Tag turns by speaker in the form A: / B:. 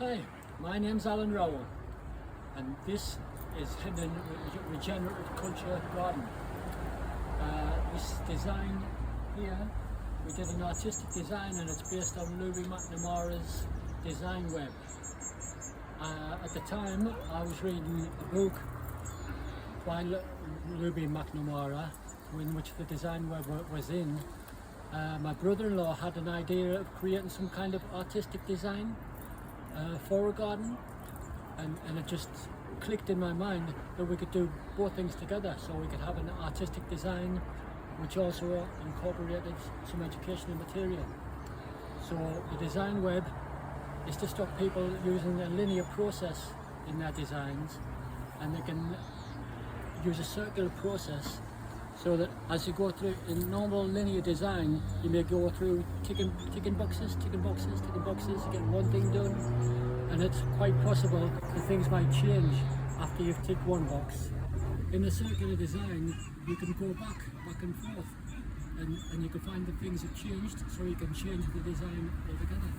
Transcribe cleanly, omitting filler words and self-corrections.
A: Hi, my name's Allan Rowell, and this is Hendon Regenerative Culture Garden. This design here, we did an artistic design, and it's based on Louis McNamara's design web. At the time, I was reading a book by Louis McNamara, in which the design web was in. My brother-in-law had an idea of creating some kind of artistic design for a garden, and it just clicked in my mind that we could do both things together, so we could have an artistic design which also incorporated some educational material. So the design web is to stop people using a linear process in their designs, and they can use a circular process, so that as you go through in normal linear design, you may go through ticking boxes, you get one thing done, and it's quite possible that things might change after you've ticked one box. In a circular design, you can go back and forth, and you can find that things have changed, so you can change the design altogether.